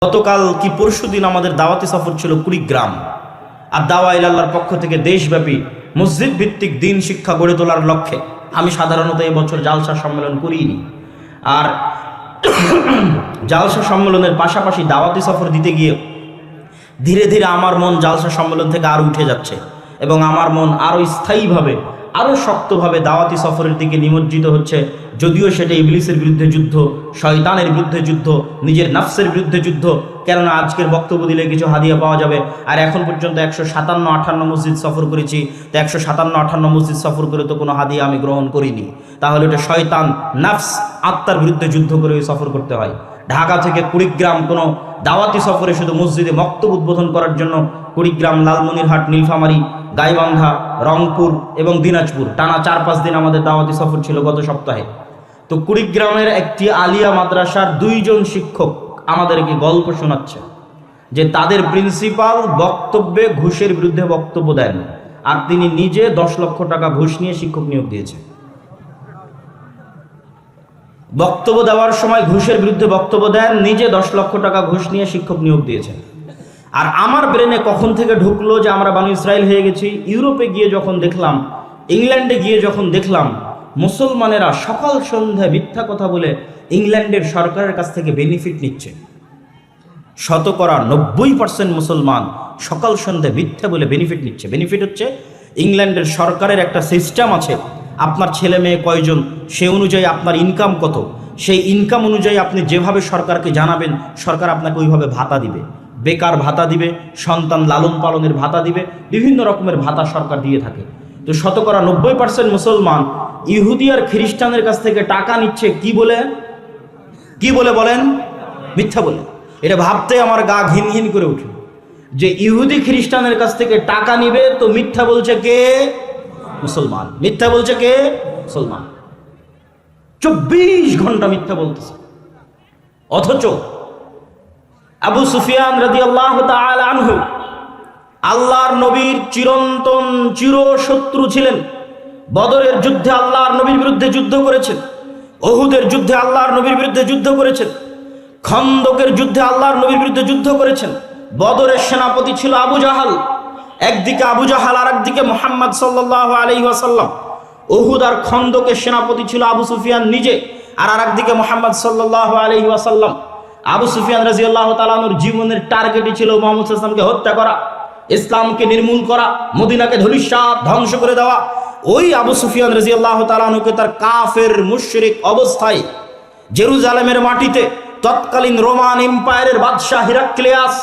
গতকাল কি পরশুদিন আমাদের দাওয়াতি সফর ছিল কুড়িগ্রাম। আর দাওয়া ইলাল্লাহর পক্ষ থেকে দেশব্যাপী মসজিদ ভিত্তিক দিন শিক্ষা গড়ে তোলার লক্ষ্যে আমি সাধারণত এবছর জালসা সম্মেলন করিনি। আর জালসা সম্মেলনের পাশাপাশি দাওয়াতি সফর দিতে গিয়ে ধীরে ধীরে আমার মন জালসা সম্মেলন থেকে আরও উঠে যাচ্ছে এবং আমার মন আরও স্থায়ীভাবে আরও শক্তভাবে দাওয়াতি সফরের দিকে নিমজ্জিত হচ্ছে। যদিও সেটা ইবলিসের বিরুদ্ধে যুদ্ধ, শয়তানের বিরুদ্ধে যুদ্ধ, নিজের নাফসের বিরুদ্ধে যুদ্ধ। কেননা আজকের বক্তব্য দিলে কিছু হাদিয়া পাওয়া যাবে। আর এখন পর্যন্ত 157-58 মসজিদ সফর করেছি। তো 157-58 মসজিদ সফর করে তো কোনো হাদিয়া আমি গ্রহণ করিনি। তাহলে ওটা শয়তান, নাফস, আত্মার বিরুদ্ধে যুদ্ধ করে সফর করতে হয়। ঢাকা থেকে কুড়িগ্রাম কোনো দাওয়াতি সফরে শুধু মসজিদে মক্তব উদ্বোধন করার জন্য কুড়িগ্রাম, লালমনিরহাট, নীলফামারী, গাইবান্ধা, রংপুর এবং দিনাজপুর টানা 4-5 দিন আমাদের দাওয়াতি সফর ছিল গত সপ্তাহে। তো কুড়িগ্রামের একটি আলিয়া মাদ্রাসার 2 জন শিক্ষক আমাদেরকে গল্প শোনাচ্ছে যে তাদের প্রিন্সিপাল বক্তব্যে ঘুষের বিরুদ্ধে বক্তব্য দেন, আর তিনি নিজে 10 লক্ষ টাকা ঘুষ নিয়ে শিক্ষক নিয়োগ দিয়েছেন। বক্তব্য দেওয়ার সময় ঘুষের বিরুদ্ধে বক্তব্য দেন, নিজে 10 লক্ষ টাকা ঘুষ নিয়ে শিক্ষক নিয়োগ দিয়েছেন। আর আমার ব্রেনে কখন থেকে ঢুকলো যে আমরা বানু ইসরায়েল হয়ে গেছি। ইউরোপে গিয়ে যখন দেখলাম, ইংল্যান্ডে গিয়ে যখন দেখলাম মুসলমানেরা সকাল সন্ধ্যায় মিথ্যা কথা বলে ইংল্যান্ডের সরকারের কাছ থেকে বেনিফিট নিচ্ছে। 90% মুসলমান সকাল সন্ধ্যায় মিথ্যা বলে বেনিফিট নিচ্ছে। বেনিফিট হচ্ছে ইংল্যান্ডের সরকারের একটা সিস্টেম আছে, আপনার ছেলে মেয়ে কয়জন, সে অনুযায়ী আপনার ইনকাম কত, সেই ইনকাম অনুযায়ী আপনি যেভাবে সরকারকে জানাবেন সরকার আপনাকে ওইভাবে ভাতা দিবে। বেকার ভাতা দিবে, সন্তান লালন পালনের ভাতা দিবে, বিভিন্ন রকমের ভাতা সরকার দিয়ে থাকে। তো 90% মুসলমান ইহুদি আর খ্রিস্টানের কাছ থেকে টাকা নিচ্ছে কি বলে বলেন? মিথ্যা বলে। এটা ভাবতে আমার গা ঘিন ঘিন করে উঠে যে ইহুদি খ্রিস্টানের কাছ থেকে টাকা নিবে, তো মিথ্যা বলছে কে? মুসলমান। মিথ্যা বলছে কে? মুসলমান। 24 ঘন্টা মিথ্যা বলতেছে। অথচ আবু সুফিয়ান রাদিয়াল্লাহু তাআলা আনহু আল্লাহর নবীর চিরন্তন চিরশত্রু ছিলেন। বদরের যুদ্ধে আল্লাহর নবীর বিরুদ্ধে যুদ্ধ করেছেন, উহুদের যুদ্ধে আল্লাহর নবীর বিরুদ্ধে যুদ্ধ করেছেন, খন্দকের যুদ্ধে আল্লাহর নবীর বিরুদ্ধে যুদ্ধ করেছেন। বদরের সেনাপতি ছিল আবু জাহাল, একদিকে আবু জাহাল আর একদিকে মুহাম্মদ সাল্লাল্লাহু আলাইহি ওয়াসাল্লাম। উহুদ আর খন্দকের সেনাপতি ছিল আবু সুফিয়ান নিজে, আর আরেকদিকে মুহাম্মদ সাল্লাল্লাহু আলাইহি ওয়াসাল্লাম। আবু সুফিয়ান রাদিয়াল্লাহু তাআলা আনহুর জীবনের টার্গেটই ছিল মুহাম্মদ সাল্লাল্লাহু আলাইহি ওয়াসাল্লামকে হত্যা করা, ইসলামকে নির্মূল করা, মদিনাকে ধূলিসাৎ ধ্বংস করে দেওয়া। ওই আবু সুফিয়ান রাদিয়াল্লাহু তাআলা আনহুকে তার কাফের মুশরিক অবস্থায় জেরুজালেমের মাটিতে তৎকালীন রোমান এম্পায়ারের বাদশাহ হিরাক্লিয়াস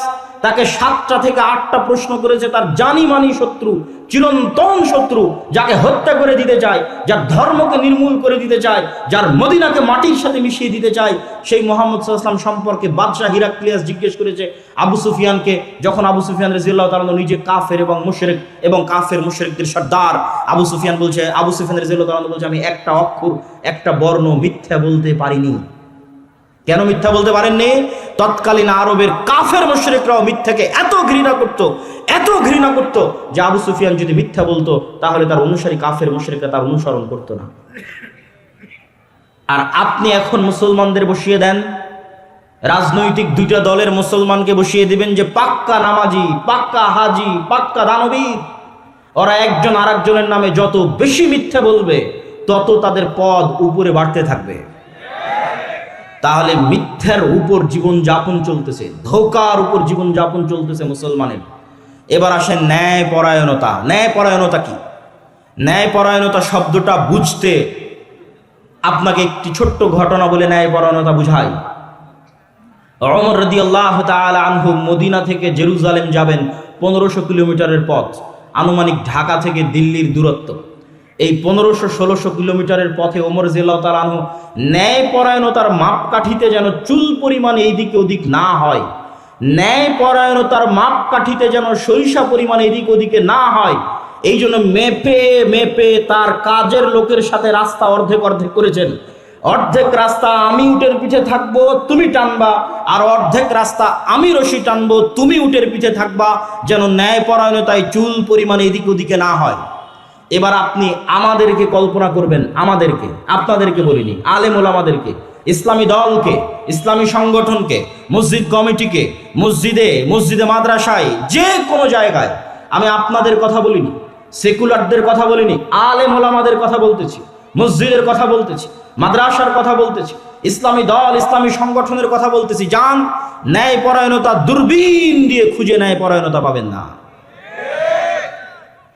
তাকে 7টা থেকে 8টা প্রশ্ন করেছে। তার জানি মানি শত্রু, চিরন্তন শত্রু, যাকে হত্যা করে দিতে চায়, যার ধর্মকে নির্মূল করে দিতে চায়, যার মদিনাকে মাটির সাথে মিশিয়ে দিতে চায়, সেই মুহাম্মদ সাল্লাল্লাহু আলাইহি ওয়াসাল্লাম সম্পর্কে বাদশাহ হিরাক্লিয়াস জিজ্ঞেস করেছে আবু সুফিয়ানকে। যখন আবু সুফিয়ান রাদিয়াল্লাহু তাআলা নিজে কাফের এবং মুশরিক এবং কাফের মুশরিকদের সর্দার, আবু সুফিয়ান রাদিয়াল্লাহু তাআলা বলছে আমি একটা অক্ষর, একটা বর্ণ মিথ্যা বলতে পারিনি। কেন মিথ্যা বলতে পারেননি? তৎকালীন আরবের কাফের মুশরিকরাও মিথ্যাকে এত ঘৃণা করত যে আবু সুফিয়ান যদি মিথ্যা বলতো তাহলে তার অনুসারী কাফের মুশরিকরা তার অনুসরণ করতো না। আর আপনি এখন মুসলমানদের বসিয়ে দেন, রাজনৈতিক 2টা দলের মুসলমানকে বসিয়ে দিবেন যে পাক্কা নামাজি, পাক্কা হাজি, পাক্কা দানবীর। ওরা একজন আরেকজনের নামে যত বেশি মিথ্যা বলবে তত তাদের পদ উপরে বাড়তে থাকবে। তাহলে মিথ্যার উপর জীবন যাপন চলতেছে, ধোকার উপর জীবন যাপন চলতেছে মুসলমানের। এবার আসেন ন্যায়পরায়ণতা। ন্যায়পরায়ণতা কি? ন্যায়পরায়ণতা শব্দটা বুঝতে আপনাকে একটি ছোট্ট ঘটনা বলে ন্যায়পরায়ণতা বুঝাই। ওমর রাদিয়াল্লাহু তাআলা আনহু মদিনা থেকে জেরুজালেম যাবেন 1500 কিলোমিটারের পথ, আনুমানিক ঢাকা থেকে দিল্লির দূরত্ব। এই 1500-1600 কিলোমিটারের পথে ওমর রাদিয়াল্লাহু তাআলা আনহু ন্যায়পরায়ণতার মাপকাঠিতে যেন চুল পরিমাণ এইদিকে ওদিক না হয়, ন্যায়পরায়ণতার মাপকাঠিতে যেন সরিষা পরিমাণ এদিক ওদিকে না হয়, এই জন্য মেপে তার কাজের লোকের সাথে রাস্তা অর্ধেক করেছেন। অর্ধেক রাস্তা আমি উটের পিঠে থাকবো, তুমি টানবা, আর অর্ধেক রাস্তা আমি রশি টানবো, তুমি উটের পিঠে থাকবা, যেন ন্যায়পরায়ণতায় চুল পরিমাণ এদিক ওদিকে না হয়। এবার আপনি আমাদেরকে কল্পনা করবেন, আপনাদেরকে বলিনি, আলেম ওলামাদেরকে, ইসলামী দলকে, ইসলামী সংগঠনকে, মসজিদ কমিটিকে, মসজিদে মাদ্রাসায়, যে কোনো জায়গায়, আমি আপনাদের কথা বলিনি, সেকুলারদের কথা বলিনি, আলেম ওলামাদের কথা বলতেছি, মসজিদের কথা বলতেছি, মাদ্রাসার কথা বলতেছি, ইসলামী দল, ইসলামী সংগঠনের কথা বলতেছি। যান, ন্যায়পরায়ণতা দূরবীন দিয়ে খুঁজে ন্যায়পরায়ণতা পাবেন না।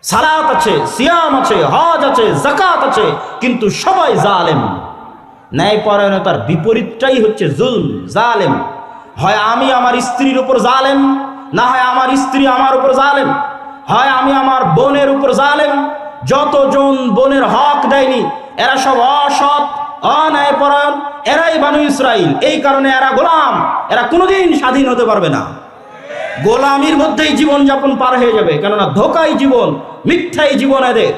সালাত আছে, সিয়াম আছে, হজ আছে, যাকাত আছে, কিন্তু সবাই জালেম। ন্যায়পরায়ণতার বিপরীতটাই হচ্ছে জুলম, জালেম। হয় আমি আমার স্ত্রীর উপর জালেম, না হয় আমার স্ত্রী আমার উপর জালেম, হয় আমি আমার বোনের উপর জালেম। যতজন বোনের হক দেয়নি এরা সব অসৎ, অন্যায়পরায়ণ, এরাই বানু ইসরাইল। এই কারণে এরা গোলাম, এরা কোনোদিন স্বাধীন হতে পারবে না। গোলামির মধ্যেই জীবন যাপন পার হয়ে যাবে, কেননা ধোকাই জীবন, মিথ্যাই জীবন এদের।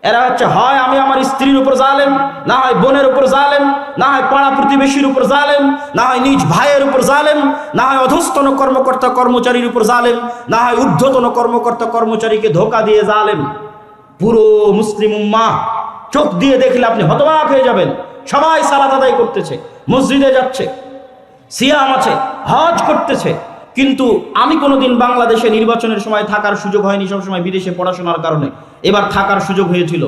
এরা হচ্ছে হয় আমি আমার স্ত্রীর উপর জালেম, না হয় বোনের উপর জালেম, না হয় পাড়া প্রতিবেশীর উপর জালেম, না হয় নিজ ভাইয়ের উপর জালেম, না হয় অধস্তন কর্মকর্তা কর্মচারীর উপর জালেম, না হয় ঊর্ধ্বতন কর্মকর্তা কর্মচারীকে ধোকা দিয়ে জালেম। পুরো মুসলিম উম্মাহ চোখ দিয়ে দেখলে আপনি হতবাক হয়ে যাবেন। সবাই সালাত আদায় করতেছে, মসজিদে যাচ্ছে, সিয়াম আছে, হজ করতেছে, কিন্তু আমি কোনোদিন বাংলাদেশে নির্বাচনের সময় থাকার সুযোগ হয়নি, সবসময় বিদেশে পড়াশোনার কারণে। এবার থাকার সুযোগ হয়েছিল।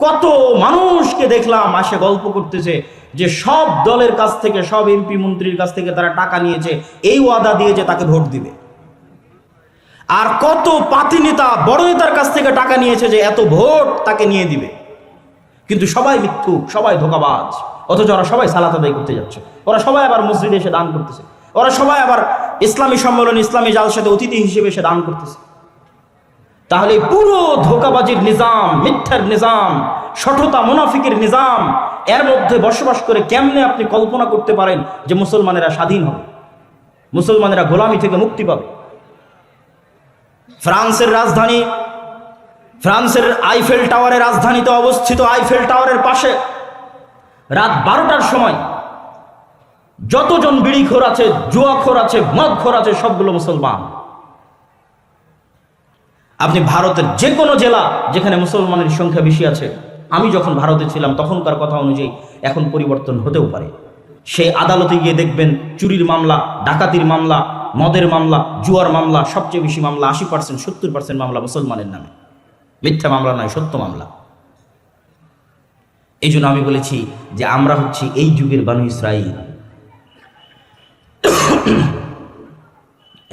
কত মানুষকে দেখলাম আসে গল্প করতেছে যে সব দলের কাছ থেকে, সব এমপি মন্ত্রীর কাছ থেকে তারা টাকা নিয়েছে, এই ওয়াদা দিয়ে যে তাকে ভোট দিবে। আর কত পাতি নেতা, বড় নেতার কাছ থেকে টাকা নিয়েছে যে এত ভোট তাকে নিয়ে দিবে। কিন্তু সবাই মিথ্যুক, সবাই ধোঁকাবাজ। অথচ ওরা সবাই সালাত আদায় করতে যাচ্ছে, ওরা সবাই আবার মসজিদে এসে দান করতেছে, ওরা সবাই আবার ইসলামী সম্মেলন, ইসলামী জালসাতে অতিথি হিসেবে এসে দান করতেছে। তাহলে পুরো ধোঁকাবাজির নিজাম, মিথ্যার নিজাম, শঠতা মুনাফিকের নিজাম, এর মধ্যে বসবাস করে কেমনে আপনি কল্পনা করতে পারেন যে মুসলমানেরা স্বাধীন হবে, মুসলমানেরা গোলামি থেকে মুক্তি পাবে? ফ্রান্সের রাজধানী, ফ্রান্সের আইফেল টাওয়ারের রাজধানীতে অবস্থিত আইফেল টাওয়ারের পাশে রাত 12টার সময় যতজন বিড়িখোর আছে, জুয়াখোর আছে, মদখোর আছে, সবগুলো মুসলমান। আপনি ভারতের যে কোনো জেলা যেখানে মুসলমানের সংখ্যা বেশি আছে, আমি যখন ভারতে ছিলাম তখনকার কথা অনুযায়ী এখন পরিবর্তন হতেও পারে, সেই আদালতে গিয়ে দেখবেন চুরির মামলা, ডাকাতির মামলা, মদের মামলা, জুয়ার মামলা, সবচেয়ে বেশি মামলা 80%, 70% মামলা মুসলমানের নামে। মিথ্যা মামলা নয়, সত্য মামলা। এই জন্য আমি বলেছি যে আমরা হচ্ছি এই যুগের বানু ইসরাইল।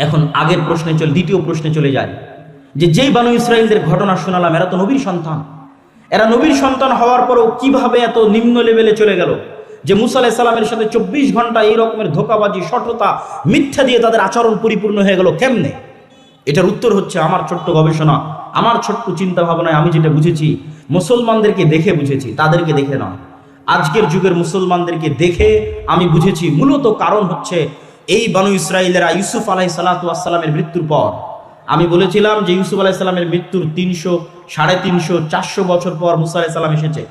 এখন আগের প্রশ্নে দ্বিতীয় প্রশ্নে চলে যায় যে যেই বানু ইসরাইলদের ঘটনা শোনালাম, এরা তো নবীর সন্তান। এরা নবীর সন্তান হওয়ার পরেও কিভাবে এত নিম্ন লেভেলে চলে গেল যে মুসা আলাইহিস সালামের সাথে 24 ঘন্টা এই রকমের ধোঁকাবাজি, শঠতা, মিথ্যা দিয়ে তাদের আচরণ পরিপূর্ণ হয়ে গেল কেমনে? এটার উত্তর হচ্ছে আমার ছোট্ট গবেষণা, আমার ছোট্ট চিন্তা ভাবনায় আমি যেটা বুঝেছি, মুসলমানদেরকে দেখে বুঝেছি, তাদেরকে দেখে নয়। আজকের যুগের মুসলমানদেরকে দেখে আমি বুঝেছি মূলত কারণ হচ্ছে এই বানু ইসরাইলেরা ইউসুফ আলাইহিস সালামের মৃত্যুর পর, আমি বলেছিলাম যে ইউসুফ আলাইহিস সালামের মৃত্যুর 300, 350, 400 বছর পর মুসা আলাইহিস সালাম এসেছে।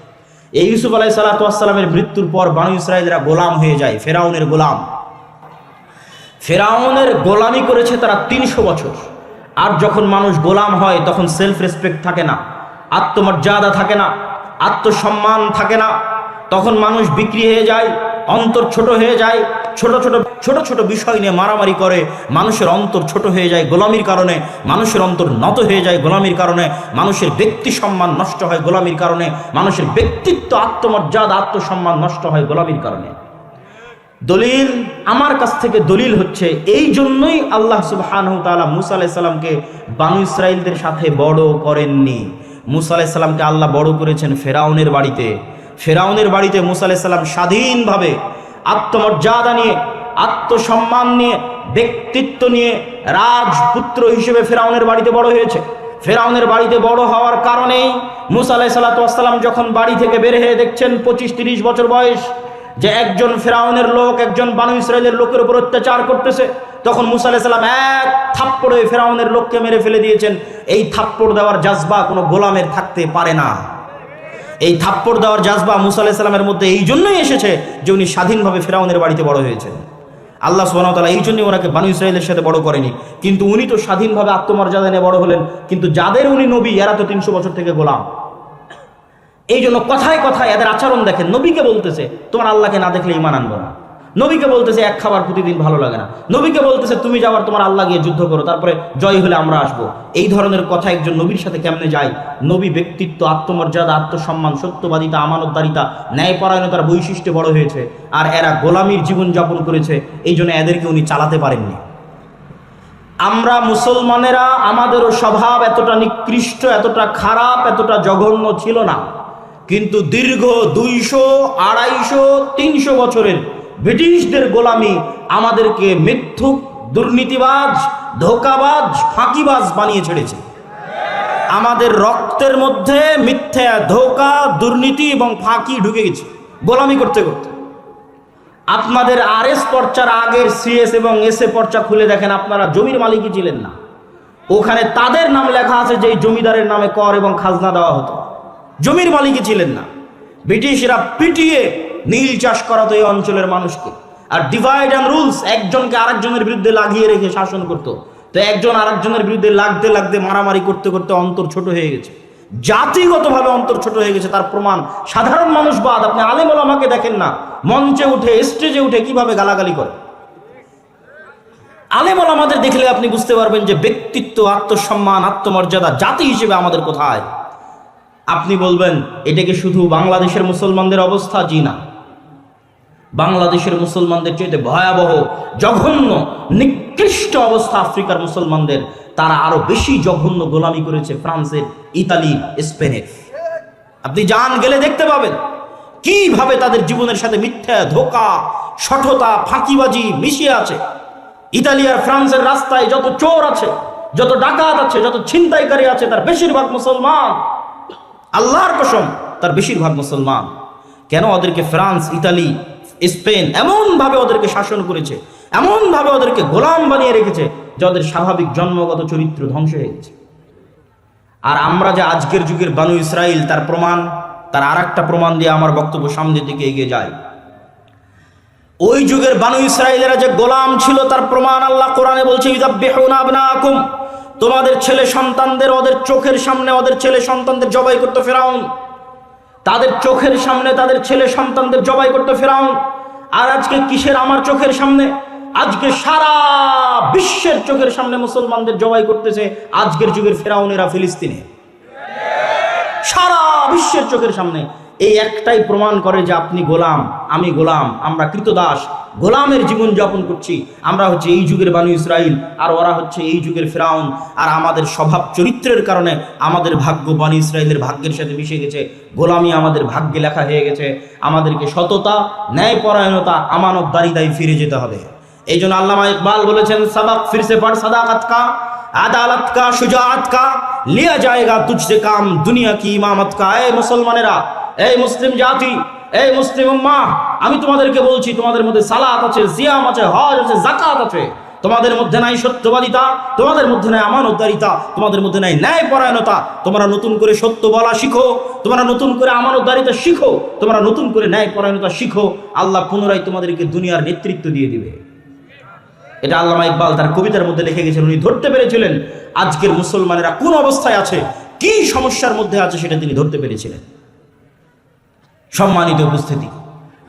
এই ইউসুফ আলাইহিস সালামের মৃত্যুর পর বানু ইসরাইলেরা গোলাম হয়ে যায়, ফেরাউনের গোলাম। ফেরাউনের গোলামি করেছে তারা 300 বছর। আর যখন মানুষ গোলাম হয় তখন সেলফ রেসপেক্ট থাকে না, আত্মমর্যাদা থাকে না, আত্মসম্মান থাকে না। তখন মানুষ বিক্রি হয়ে যায়, অন্তর ছোট হয়ে যায়, ছোট ছোট বিষয় নিয়ে মারামারি করে। মানুষের অন্তর ছোট হয়ে যায় গোলামির কারণে, মানুষের অন্তর নত হয়ে যায় গোলামির কারণে, মানুষের ব্যক্তি সম্মান নষ্ট হয় গোলামির কারণে, মানুষের ব্যক্তিত্ব, আত্মমর্যাদা, আত্মসম্মান নষ্ট হয় গোলামির কারণে। দলিল আমার কাছ থেকে দলিল হচ্ছে এই জন্যই আল্লাহ সুবহানাহু ওয়া তাআলা মুসা আলাইহিস সালামকে বানু ইসরাইলদের সাথে বড় করেননি। মুসা আলাইহিস সালামকে আল্লাহ বড় করেছেন ফেরাউনের বাড়িতে। ফেরাউনের বাড়িতে মুসা আলাইহিস সালাম স্বাধীনভাবে আত্মমর্যাদা নিয়ে, আত্মসম্মান নিয়ে, ব্যক্তিত্ব নিয়ে রাজপুত্র হিসেবে ফেরাউনের বাড়িতে বড় হয়েছে। ফেরাউনের বাড়িতে বড় হওয়ার কারণেই মুসা আলাইহিস সালাম যখন বাড়ি থেকে বের হয়ে দেখছেন 25-30 বছর বয়স যে একজন ফেরাউনের লোক একজন বানু ইসরাইলের লোকের উপর অত্যাচার করতেছে, তখন মুসা আলাইহিস সালাম এক থাপ্পড়ে ফেরাউনের লোককে মেরে ফেলে দিয়েছেন। এই থাপ্পড় দেওয়ার জাজবা কোনো গোলামের থাকতে পারে না। এই থাপ্পড় দেওয়ার জাজবা মুসা আলাইহিস সালামের মধ্যে এই জন্যই এসেছে যে উনি স্বাধীনভাবে ফেরাউনের বাড়িতে বড় হয়েছেন। আল্লাহ সুবহানাহু ওয়া তাআলা এই জন্যই ওনাকে বানু ইসরাইলের সাথে বড় করেনি। কিন্তু উনি তো স্বাধীনভাবে আত্মমর্যাদা নিয়ে বড় হলেন, কিন্তু যাদের উনি নবী এরা তো 300 বছর থেকে গোলাম। এই জন্য কথায় কথায় এদের আচরণ দেখেন। নবীকে বলতেছে তোমার আল্লাহকে না দেখলে ঈমান আনবো না, নবীকে বলতেছে এক খাবার প্রতিদিন ভালো লাগে না, নবীকে বলতেছে তুমি যাবার তোমার আল্লাহ গিয়ে যুদ্ধ করো, তারপরে জয় হলে আমরা আসবো। এই ধরনের কথা একজন নবীর সাথে কেমনে যায়? নবী ব্যক্তিত্ব, আত্মমর্যাদা, আত্মসম্মান, সত্যবাদিতা, আমানতদারিতা, ন্যায়পরায়ণতার বৈশিষ্ট্যে বড় হয়েছে, আর এরা গোলামির জীবন যাপন করেছে। এই জন্য এদেরকে উনি চালাতে পারেননি। আমরা মুসলমানেরা আমাদেরও স্বভাব এতটা নিকৃষ্ট, এতটা খারাপ, এতটা জঘন্য ছিল না, কিন্তু দীর্ঘ 200, 250, 300 বছরের ব্রিটিশদের গোলামি আমাদেরকে মিথ্যুক, দুর্নীতিবাজ, ধোঁকাবাজ, ফাঁকিবাজ বানিয়ে ছেড়েছে। আমাদের রক্তের মধ্যে মিথ্যা, ধোঁকা, দুর্নীতি এবং ফাঁকি ঢুকে গেছে গোলামি করতে করতে। আপনাদের RS পর্চার আগের CS এবং SA পর্চা খুলে দেখেন, আপনারা জমির মালিকই ছিলেন না। ওখানে তাদের নাম লেখা আছে যে জমিদারের নামে কর এবং খাজনা দেওয়া হতো, জমির মালিকই ছিলেন না। ব্রিটিশরা পিটিয়ে নীল চাষ করাতো এই অঞ্চলের মানুষকে, আর ডিভাইড অ্যান্ড রুলস, একজনকে আরেকজনের বিরুদ্ধে লাগিয়ে রেখে শাসন করত। তো একজন আরেকজনের বিরুদ্ধে লাগতে লাগতে, মারামারি করতে করতে অন্তর ছোট হয়ে গেছে, জাতিগতভাবে অন্তর ছোট হয়ে গেছে। তার প্রমাণ সাধারণ মানুষ বাদ, আপনি আলেম ওলামাকে দেখেন না, মঞ্চে উঠে, স্টেজে উঠে কিভাবে গালাগালি করে। আলেম ওলামাদের দেখলে আপনি বুঝতে পারবেন যে ব্যক্তিত্ব, আত্মসম্মান, আত্মমর্যাদা জাতি হিসেবে আমাদের কোথায়। আপনি বলবেন এটা কি শুধু বাংলাদেশের মুসলমানদের অবস্থা? জি না, বাংলাদেশের মুসলমানদের চেয়ে ভয়াবহ, জঘন্য, নিকৃষ্ট অবস্থা আফ্রিকার মুসলমানদের। তারা আরো বেশি জঘন্য গোলামি করেছে ফ্রান্সের, ইতালির, স্পেনের। আপনি যান, গেলে দেখতে পাবেন কিভাবে তাদের জীবনের সাথে মিথ্যা, ধোঁকা, শঠতা, ফাঁকিবাজি মিশিয়ে আছে। ইতালি আর ফ্রান্সের রাস্তায় যত চোর আছে, যত ডাকাত আছে, যত ছিনতাইকারী আছে, তার বেশিরভাগ মুসলমান। আল্লাহর কসম, তার বেশিরভাগ মুসলমান। কেন? ওদেরকে ফ্রান্স, ইতালি, স্পেন এমনভাবে ওদেরকে শাসন করেছে, এমনভাবে ওদেরকে গোলাম বানিয়ে রেখেছে যে ওদের স্বাভাবিক জন্মগত চরিত্র ধ্বংস হয়ে গেছে। আর আমরা যে আজকের যুগের বানু ইসরাইল, তার প্রমাণ, তার আর একটা প্রমাণ দিয়ে আমার বক্তব্য সামনের দিকে এগিয়ে যায়। ওই যুগের বানু ইসরাইলেরা যে গোলাম ছিল তার প্রমাণ আল্লাহ কোরআনে বলছে, ইযাববিহুনা আবনাকুম, তোমাদের ছেলে সন্তানদের ওদের চোখের সামনে ওদের ছেলে সন্তানদের জবাই করতে ফেরাউন। তাদের চোখের সামনে তাদের ছেলে সন্তানদের জবাই করতে ফেরাউন। আর আজকে কিসের আমার চোখের সামনে? আজকে সারা বিশ্বের চোখের সামনে মুসলমানদের জবাই করতেছে আজকের যুগের ফেরাউনেরা ফিলিস্তিনে, সারা বিশ্বের চোখের সামনে। এই একটাই প্রমাণ করে যে আপনি গোলাম, আমি গোলাম, আমরা কৃতদাস, গোলামের জীবন যাপন করছি। আমরা হচ্ছে এই যুগের বানু ইসরাইল, আর ওরা হচ্ছে এই যুগের ফেরাউন। আর আমাদের স্বভাব চরিত্রের কারণে আমাদের ভাগ্য বানু ইসরাইলের ভাগ্যের সাথে মিশে গেছে, গোলামি আমাদের ভাগ্যে লেখা হয়ে গেছে। আমাদেরকে সততা, ন্যায়পরায়ণতা, আমানতদারিতায় ফিরে যেতে হবে। এই জন্য আল্লামা ইকবাল বলেছেন, সাবাক ফিরসে পড় সাদাকাত কা, আদালত কা, শুজাআত কা, লিয়া জায়েগা তুঝসে কাম, দুনিয়া কি ইমামত কা। এই মুসলমানেরা, এই মুসলিম জাতি, এই মুসলিম উম্মাহ, আমি তোমাদেরকে বলছি, তোমাদের মধ্যে সালাত আছে, সিয়াম আছে, হজ আছে, যাকাত আছে। তোমাদের মধ্যে নাই সত্যবাদিতা, তোমাদের মধ্যে নাই আমানতদারিতা, তোমাদের মধ্যে নাই ন্যায়পরায়ণতা। তোমরা নতুন করে সত্য বলা শিখো, তোমরা নতুন করে আমানতদারিতা শিখো, তোমরা নতুন করে ন্যায়পরায়ণতা শিখো। আল্লাহ পুনরায় তোমাদেরকে দুনিয়ার নেতৃত্ব দিয়ে দিবে। এটা আল্লামা ইকবাল তার কবিতার মধ্যে লিখে গেছেন। উনি ধরতে পেরেছিলেন আজকের মুসলমানেরা কোন অবস্থায় আছে, কি সমস্যার মধ্যে আছে, সেটা তিনি ধরতে পেরেছিলেন। সম্মানিত উপস্থিতি,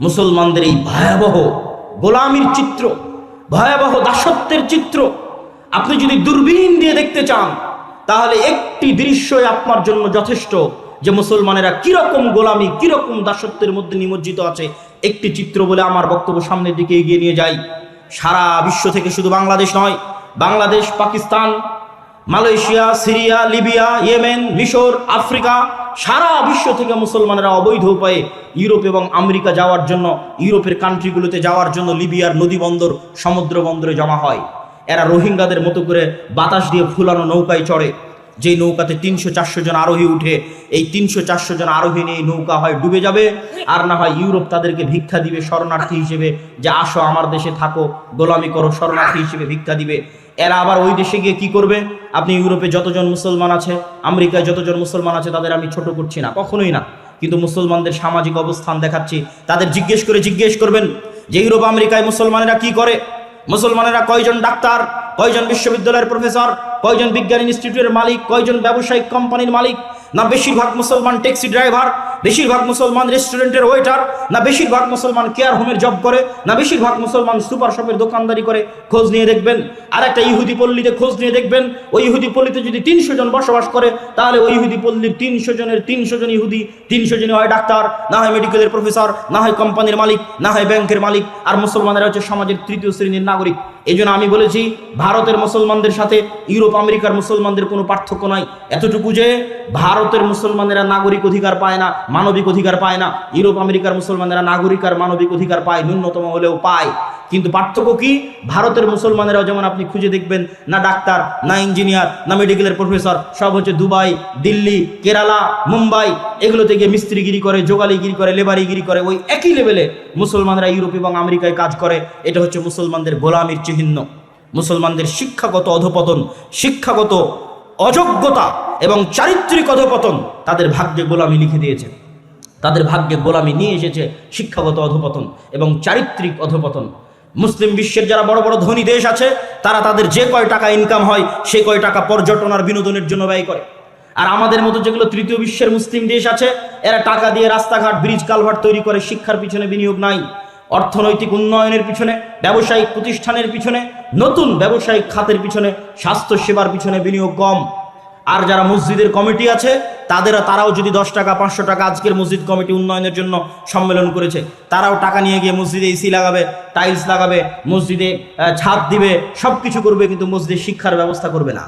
মুসলমানদের এই ভয়াবহ গোলামির চিত্র, ভয়াবহ দাসত্বের চিত্র আপনি যদি দূরবীন দিয়ে দেখতে চান, তাহলে একটি দৃশ্যই আপনার জন্য যথেষ্ট যে মুসলমানেরা কিরকম গোলামি, কিরকম দাসত্বের মধ্যে নিমজ্জিত আছে। একটি চিত্র বলে আমার বক্তব্য সামনের দিকে এগিয়ে নিয়ে যাই। সারা বিশ্ব থেকে, শুধু বাংলাদেশ নয়, Bangladesh, Pakistan, Malaysia, Syria, Libya, Yemen, মিশর, আফ্রিকা, সারা বিশ্ব থেকে মুসলমানেরা অবৈধ উপায়ে ইউরোপ এবং আমেরিকা যাওয়ার জন্য, ইউরোপের কান্ট্রিগুলোতে যাওয়ার জন্য লিবিয়ার নদী বন্দর, সমুদ্র বন্দরে জমা হয়। এরা রোহিঙ্গাদের মতো করে বাতাস দিয়ে ফুলানো নৌকায় চড়ে, যেই নৌকাতে 300-400 জন আরোহী উঠে। এই 300-400 জন আরোহী নিয়ে এই নৌকা হয় ডুবে যাবে, আর না হয় ইউরোপ তাদেরকে ভিক্ষা দিবে শরণার্থী হিসেবে, যে আসো আমার দেশে থাকো, গোলামি করো, শরণার্থী হিসেবে ভিক্ষা দিবে। এরা আবার ওই দেশে গিয়ে কি করবে? আপনি ইউরোপে যতজন মুসলমান আছে, আমেরিকায় যতজন মুসলমান আছে, তাদের আমি ছোট করছি না, কখনোই না, কিন্তু মুসলমানদের সামাজিক অবস্থান দেখাচ্ছি। তাদের জিজ্ঞেস করবেন যে ইউরোপ আমেরিকায় মুসলমানেরা কি করে, মুসলমানেরা কয়জন ডাক্তার, কয়জন বিশ্ববিদ্যালয়ের প্রফেসর, কয়জন বিজ্ঞান ইনস্টিটিউটের মালিক, কয়জন ব্যবসায়িক কোম্পানির মালিক, না বেশিরভাগ মুসলমান ট্যাক্সি ড্রাইভার, বেশিরভাগ মুসলমান রেস্টুরেন্টের ওয়েটার, না বেশিরভাগ মুসলমান কেয়ার হোমের জব করে, না বেশিরভাগ মুসলমান সুপার শপের দোকানদারি করে, খোঁজ নিয়ে দেখবেন। আর একটা ইহুদি পল্লীতে খোঁজ নিয়ে দেখবেন, ওই ইহুদি পল্লীতে যদি 300 জন বসবাস করে, তাহলে ওই ইহুদি পল্লীর 300 জনের 300 জন ইহুদি, 300 জনই হয় ডাক্তার, না হয় মেডিকেলের প্রফেসর, না হয় কোম্পানির মালিক, না হয় ব্যাংকের মালিক, আর মুসলমানেরা হচ্ছে সমাজের তৃতীয় শ্রেণীর নাগরিক। এই জন্য আমি বলেছি, ভারতের মুসলমানদের সাথে ইউরোপ আমেরিকার মুসলমানদের কোনো পার্থক্য নাই, এতটুকু যে ভারতের মুসলমানেরা নাগরিক অধিকার পায় না, মানবিক অধিকার পায় না। ইউরোপ আমেরিকার মুসলমানেরা নাগরিক আর মানবিক অধিকার পায়, ন্যূনতম হলেও পায়। কিন্তু পার্থক্য কি? ভারতের মুসলমানেরাও যেমন আপনি খুঁজে দেখবেন, না ডাক্তার, না ইঞ্জিনিয়ার, না মেডিকেলের প্রফেসর, সব হচ্ছে দুবাই, দিল্লি, কেরালা, মুম্বাই, এগুলোতে গিয়ে মিস্ত্রিগিরি করে, যোগালিগিরি করে, লেবারিগিরি করে। ওই একই লেভেলে মুসলমানরা ইউরোপ এবং আমেরিকায় কাজ করে। এটা হচ্ছে মুসলমানদের গোলামির চিহ্ন। মুসলমানদের শিক্ষাগত অধপতন, শিক্ষাগত অযোগ্যতা এবং চারিত্রিক অধপতন তাদের ভাগ্যে গোলামি লিখে দিয়েছে। তাদের ভাগ্যে গোলামি নিয়ে এসেছে শিক্ষাগত অধপতন এবং চারিত্রিক অধপতন। মুসলিম বিশ্বের যারা বড় বড় ধনী দেশ আছে, তারা তাদের যে কয় টাকা ইনকাম হয়, সে কয় টাকা পর্যটন আর বিনোদনের জন্য ব্যয় করে। আর আমাদের মতো যেগুলো তৃতীয় বিশ্বের মুসলিম দেশ আছে, এরা টাকা দিয়ে রাস্তাঘাট, ব্রিজ, কালভার্ট তৈরি করে, শিক্ষার পিছনে বিনিয়োগ নাই। অর্থনৈতিক উন্নয়নের পিছনে, ব্যবসায়িক প্রতিষ্ঠানের পিছনে, নতুন ব্যবসায়িক খাতের পিছনে, স্বাস্থ্য সেবার পিছনে বিনিয়োগ কম। আর যারা মসজিদের কমিটি আছে, তারাও যদি 10 টাকা 500 টাকা, আজকের মসজিদ কমিটি উন্নয়নের জন্য সম্মেলন করেছে, তারাও টাকা নিয়ে গিয়ে মসজিদে এসি লাগাবে, টাইলস লাগাবে, মসজিদে ছাদ দিবে, সব কিছু করবে, কিন্তু মসজিদে শিক্ষার ব্যবস্থা করবে না।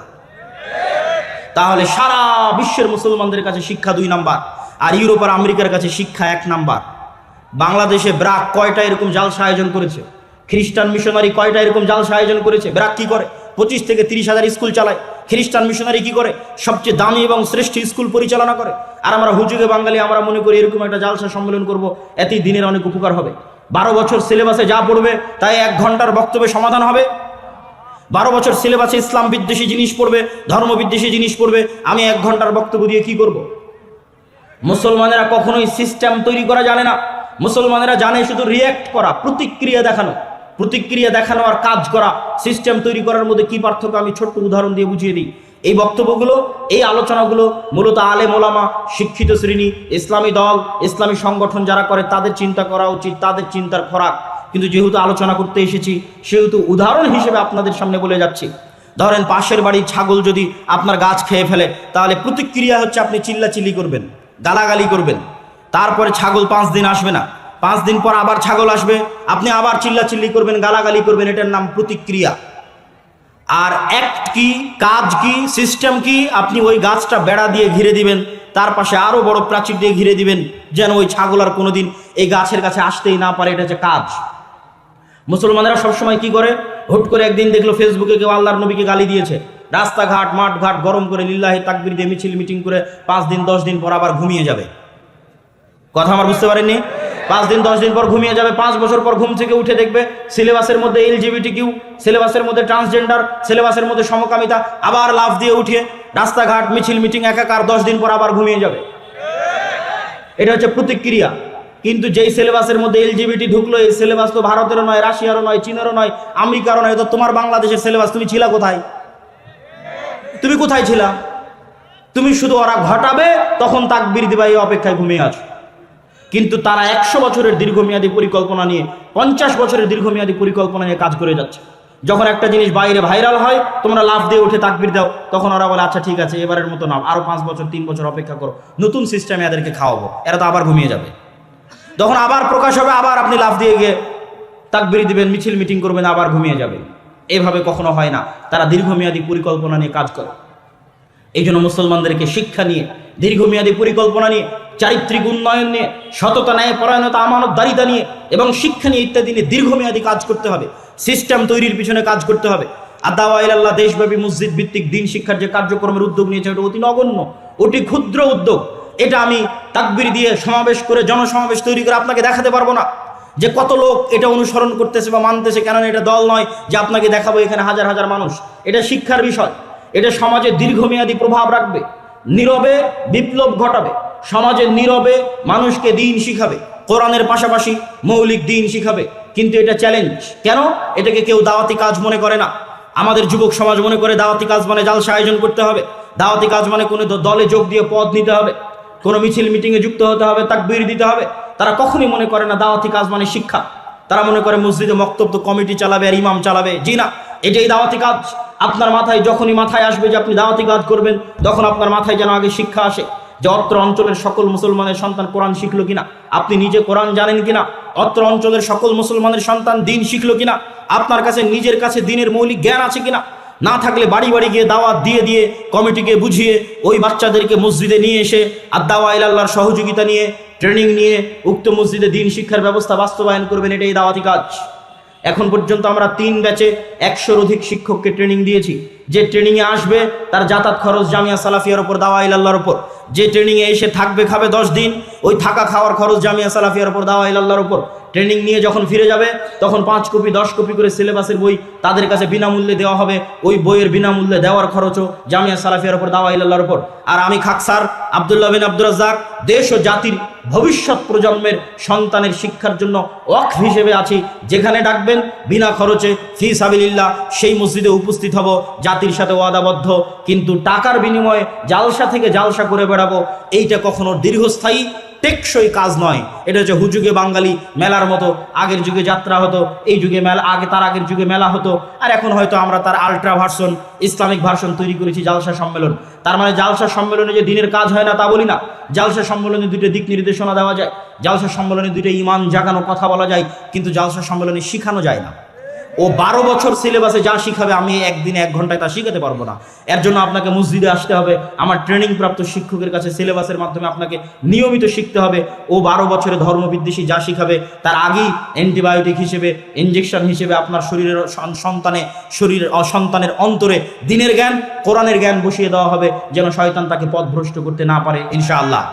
তাহলে সারা বিশ্বের মুসলমানদের কাছে শিক্ষা 2 নাম্বার, আর ইউরোপ আর আমেরিকার কাছে শিক্ষা 1 নাম্বার। বাংলাদেশে ব্রাক কয়টা এরকম জালসা আয়োজন করেছে? খ্রিস্টান মিশনারি কয়টা এরকম জালসা আয়োজন করেছে? ব্রাক কি করে? 25 থেকে 30 হাজার স্কুল চালায়। খ্রিস্টান মিশনারি কি করে? সবচেয়ে দামি এবং শ্রেষ্ঠ স্কুল পরিচালনা করে। আর আমরা হুজুগে বাঙালি, আমরা মনে করি এরকম একটা জালসা সম্মেলন করব, এতেই দিনের অনেক উপকার হবে। 12 বছর সিলেবাসে যা পড়বে তাই 1 ঘন্টার বক্তব্যে সমাধান হবে। 12 বছর সিলেবাসে ইসলাম বিদ্বেষী জিনিস পড়বে, ধর্ম বিদ্বেষী জিনিস পড়বে, আমি 1 ঘন্টার বক্তব্য দিয়ে কি করব? মুসলমানেরা কখনোই সিস্টেম তৈরি করা জানে না। মুসলমানেরা জানে শুধু রিয়্যাক্ট করা, প্রতিক্রিয়া দেখানো। প্রতিক্রিয়া দেখানো আর কাজ করা, সিস্টেম তৈরি করার মধ্যে কি পার্থক্য আমি ছোট্ট উদাহরণ দিয়ে বুঝিয়ে দিই। এই বক্তব্যগুলো, এই আলোচনাগুলো মূলত আলেম ওলামা, শিক্ষিত শ্রেণী, ইসলামী দল, ইসলামী সংগঠন যারা করে তাদের চিন্তা করা উচিত, তাদের চিন্তার খোরাক। কিন্তু যেহেতু আলোচনা করতে এসেছি, সেহেতু উদাহরণ হিসেবে আপনাদের সামনে বলে যাচ্ছি। ধরেন পাশের বাড়ির ছাগল যদি আপনার গাছ খেয়ে ফেলে, তাহলে প্রতিক্রিয়া হচ্ছে আপনি চিল্লাচিল্লি করবেন, গালাগালি করবেন। তারপরে ছাগল 5 দিন আসবে না, 5 দিন পর আবার ছাগল আসবে, আপনি আবার চিল্লাচিল্লি করবেন, গালাগালি করবেন। এটার নাম প্রতিক্রিয়া। আর অ্যাক্ট কি, কাজ কি, সিস্টেম কি? আপনি ওই গাছটা বেড়া দিয়ে ঘিরে দিবেন, তার পাশে আরো বড় প্রাচীর দিয়ে ঘিরে দিবেন, যেন ওই ছাগল আর কোনোদিন এই গাছের কাছে আসতেই না পারে। এটা হচ্ছে কাজ। মুসলমানেরা সবসময় কি করে? হুট করে একদিন দেখলো ফেসবুকে কেউ আল্লাহর নবীকে গালি দিয়েছে, রাস্তাঘাট মাঠঘাট গরম করে লিল্লাহি তাকবীর দিয়ে মিছিল মিটিং করে 5 দিন 10 দিন পর আবার ঘুমিয়ে যাবে। কথা আমার বুঝতে পারেননি? 5 দিন 10 দিন পর ঘুমিয়ে যাবে। 5 বছর পর ঘুম থেকে উঠে দেখবে সিলেবাসের মধ্যে LGBTQ, সিলেবাসের মধ্যে ট্রান্সজেন্ডার, সিলেবাসের মধ্যে সমকামিতা, আবার লাফ দিয়ে উঠে রাস্তাঘাট মিছিল মিটিং একাকার, 10 দিন পর আবার ঘুমিয়ে যাবে। এটা হচ্ছে প্রতিক্রিয়া। কিন্তু যেই সিলেবাসের মধ্যে LGBT ঢুকলো, এই সিলেবাস তো ভারতেরও নয়, রাশিয়ারও নয়, চীনেরও নয়, আমেরিকারও নয়, তো তোমার বাংলাদেশের সিলেবাস। তুমি ছিলা কোথায়? তুমি কোথায় ছিলা? তুমি শুধু ওরা ঘটাবে তখন তাকবীর দিবা, এই অপেক্ষায় ঘুমিয়ে আছো। কিন্তু তারা 100 বছরের দীর্ঘমেয়াদী পরিকল্পনা নিয়ে, 50 বছরের দীর্ঘমেয়াদী পরিকল্পনা নিয়ে কাজ করে যাচ্ছে। যখন একটা জিনিস বাইরে ভাইরাল হয়, তোমরা লাফ দিয়ে উঠে তাকবীর দাও, তখন ওরা বলে আচ্ছা ঠিক আছে, এবারের মতো নাও, আরো 5 বছর 3 বছর অপেক্ষা করো, নতুন সিস্টেমে এদেরকে খাওয়াবো। এরা তো আবার ঘুমিয়ে যাবে। যখন আবার প্রকাশ হবে, আবার আপনি লাফ দিয়ে গিয়ে তাকবীর দিবেন, মিছিল মিটিং করবেন, আবার ঘুমিয়ে যাবেন। এভাবে কখনো হয় না। তারা দীর্ঘমেয়াদী পরিকল্পনা নিয়ে কাজ করে। এই জন্য মুসলমানদেরকে শিক্ষা নিয়ে, দীর্ঘমেয়াদী পরিকল্পনা নিয়ে, চারিত্রিক উন্নয়ন নিয়ে, সততা, ন্যায় পরায়ণতা, আমানতদারিতা নিয়ে এবং শিক্ষা নিয়ে ইত্যাদি নিয়ে দীর্ঘমেয়াদী কাজ করতে হবে। সিস্টেম তৈরির পিছনে কাজ করতে হবে। আদাওয়া ইলাল্লাহ দেশব্যাপী মসজিদ ভিত্তিক দিন শিক্ষার যে কার্যক্রমের উদ্যোগ নিয়েছে, ওটা অতি নগণ্য, অতি ক্ষুদ্র উদ্যোগ। এটা আমি তাকবীর দিয়ে সমাবেশ করে, জনসমাবেশ তৈরি করে আপনাকে দেখাতে পারবো না যে কত লোক এটা অনুসরণ করতেছে বা মানতেছে। কেননা এটা দল নয় যে আপনাকে দেখাবো এখানে হাজার হাজার মানুষ। এটা শিক্ষার বিষয়। এটা সমাজে দীর্ঘমেয়াদী প্রভাব রাখবে, নীরবে বিপ্লব ঘটাবে, সমাজের নীরবে মানুষকে দিন শিখাবে, কোরআনের পাশাপাশি মৌলিক দিন শিখাবে। কিন্তু এটা চ্যালেঞ্জ। কেন? এটাকে কেউ দাওয়াতি কাজ মনে করে না। আমাদের যুবক সমাজ মনে করে দাওয়াতি কাজ মানে জালসা আয়োজন করতে হবে, দাওয়াতি কাজ মানে কোনো দলে যোগ দিয়ে পদ নিতে হবে। কোনো মিছিল মিটিংয়ে যুক্ত হতে হবে, তাকবীর দিতে হবে। তারা কখনই মনে করে না দাওয়াতি কাজ মানে শিক্ষা। তারা মনে করে মসজিদে বক্তব্য কমিটি চালাবে আর ইমাম চালাবে। জি না, এটাই দাওয়াতি কাজ। আপনার মাথায় যখনই মাথায় আসবে যে আপনি দাওয়াতি কাজ করবেন, তখন আপনার মাথায় যেন আগে শিক্ষা আসে যে অত্র অঞ্চলের সকল মুসলমানের সন্তান কোরআন শিখলো কিনা, আপনি নিজে কোরআন জানেন কিনা, অত্র অঞ্চলের সকল মুসলমানের সন্তান দিন শিখলো কিনা, আপনার কাছে নিজের কাছে দিনের মৌলিক জ্ঞান আছে কিনা। না থাকলে বাড়ি বাড়ি গিয়ে দাওয়াত দিয়ে দিয়ে কমিটিকে বুঝিয়ে ওই বাচ্চাদেরকে মসজিদে নিয়ে এসে আর দাওয়া ইলাল্লাহর সহযোগিতা নিয়ে ট্রেনিং নিয়ে উক্ত মসজিদে দিন শিক্ষার ব্যবস্থা বাস্তবায়ন করবেন, এটাই দাওয়াতি কাজ। এখন পর্যন্ত আমরা 3 ব্যাচে 100-র অধিক শিক্ষককে ট্রেনিং দিয়েছি। যে ট্রেনিংয়ে আসবে তার যাতায়াত খরচ জামিয়া সালাফিয়ার উপর, দাওয়া ইলাল্লাহর উপর। যে ট্রেনিংয়ে এসে থাকবে খাবে 10 দিন, ওই থাকা খাওয়ার খরচ জামিয়া সালাফিয়ার উপর, দাওয়া ইলাল্লাহর উপর। ট্রেনিং নিয়ে যখন ফিরে যাবে তখন 5 কপি 10 কপি করে সিলেবাসের বই তাদের কাছে বিনামূল্যে দেওয়া হবে। ওই বইয়ের বিনামূল্যে দেওয়ার খরচও জামিয়া সালাফিয়ার উপর, দাওয়া ইলাল্লাহর উপর। আর আমি খাকসার আব্দুল্লাহ বিন আব্দুর রাজ্জাক দেশ ও জাতির ভবিষ্যৎ প্রজন্মের সন্তানের শিক্ষার জন্য ওয়াকফ হিসেবে আছি। যেখানে ডাকবেন বিনা খরচে ফি সাবিলিল্লাহ সেই মসজিদে উপস্থিত হব, জাতির সাথে ওয়াদাবদ্ধ। কিন্তু টাকার বিনিময়ে জালসা থেকে জালসা করে বেড়াবো, এইটা কখনো দীর্ঘস্থায়ী টেকসই কাজ নয়। এটা হচ্ছে হুজুগে বাঙালি মেলার মতো। আগের যুগে যাত্রা হতো, এই যুগে মেলা, তার আগের যুগে মেলা হতো, আর এখন হয়তো আমরা তার আলট্রা ভার্সন, ইসলামিক ভার্সন তৈরি করেছি, জালসা সম্মেলন। তার মানে জালসা সম্মেলনে যে দিনের কাজ হয় না তা বলি না। জালসা সম্মেলনে 2টা দিক নির্দেশনা দেওয়া যায়, জালসা সম্মেলনে 2টা ইমান জাগানো কথা বলা যায়, কিন্তু জালসা সম্মেলনে শিখানো যায় না। ও 12 বছর সিলেবাসে যা শিখাবে আমি একদিনে 1 ঘন্টায় তা শিখাতে পারবো না। এর জন্য আপনাকে মসজিদে আসতে হবে, আমার ট্রেনিং প্রাপ্ত শিক্ষকের কাছে সিলেবাসের মাধ্যমে আপনাকে নিয়মিত শিখতে হবে। ও 12 বছরে ধর্মবিদ্বেষী যা শিখাবে তার আগেই অ্যান্টিবায়োটিক হিসেবে, ইঞ্জেকশন হিসেবে আপনার সন্তানের অন্তরে দিনের জ্ঞান, কোরআনের জ্ঞান বসিয়ে দেওয়া হবে, যেন শয়তান তাকে পথভ্রষ্ট করতে না পারে ইনশাআল্লাহ।